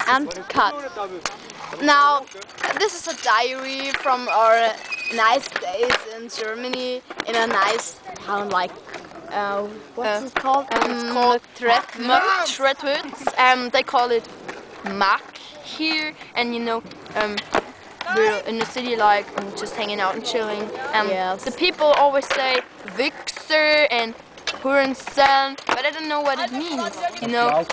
and cut. Now, this is a diary from our nice days in Germany, in a nice town like, what's it called? It's called Treptow. Treptow. They call it Mack here, and you know, we're in the city like just hanging out and chilling. Yes. The people always say Wichser and Hurensen, but I don't know what it means, you know.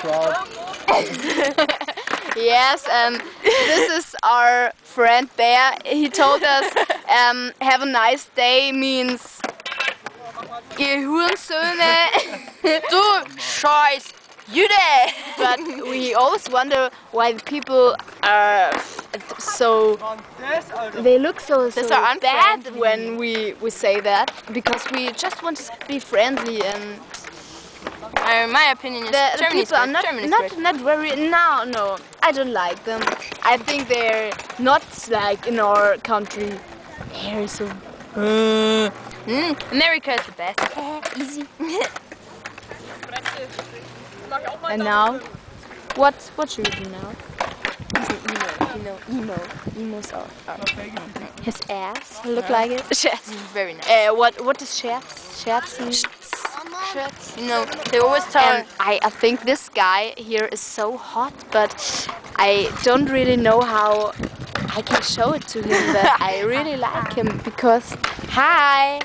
Yes, and this is our friend Bear. He told us have a nice day means ihr Hurensöhne. Du Scheiß Jude! But we always wonder why the people are so, they look so bad when we say that, because we just want to be friendly, and my opinion is the Germany's people are great. not very, no, I don't like them. I think they're not like in our country. They're so America is the best. Easy. And now, what should we do now? Emos are His ass look like it. Shirts. very nice. What is shirts? Shirts. You know, they always tell. And I think this guy here is so hot, but I don't really know how I can show it to him that I really like him, because hi.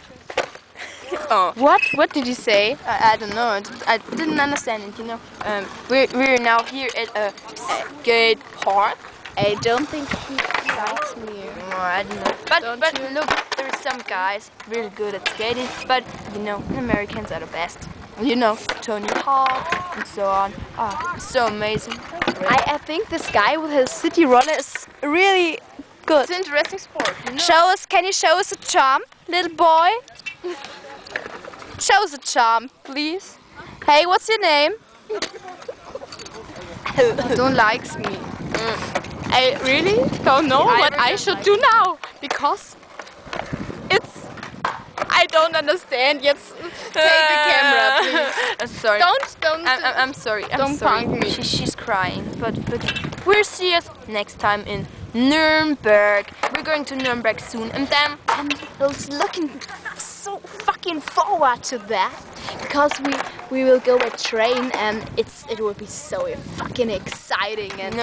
Oh. What did you say? I don't know. I didn't understand it. You know, we're now here at a skate park. I don't think he likes me. No, I don't know. But look, there are some guys really good at skating. But you know, Americans are the best. You know, Tony Hawk and so on. Ah, it's so amazing. I think this guy with his city roller is really good. It's an interesting sport. You know? Can you show us a jump, little boy? Show us a jump, please. Hey, what's your name? Don't likes me. I really don't know what I should do now, because I don't understand. Yes, take the camera, please. Sorry. Don't. I'm sorry. Don't punk me. She's crying. But we'll see us next time in Nuremberg. We're going to Nuremberg soon, and then I'm looking so fucking forward to that, because we will go by train, and it will be so fucking exciting. And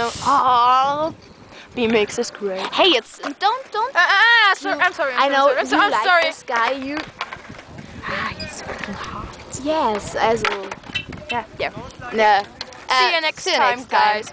BMX is great. Hey, don't. Sorry, I'm sorry. I know I'm you like sorry. this guy. He's fucking hot. Yes, also. Yeah. Yeah. See you next time, guys.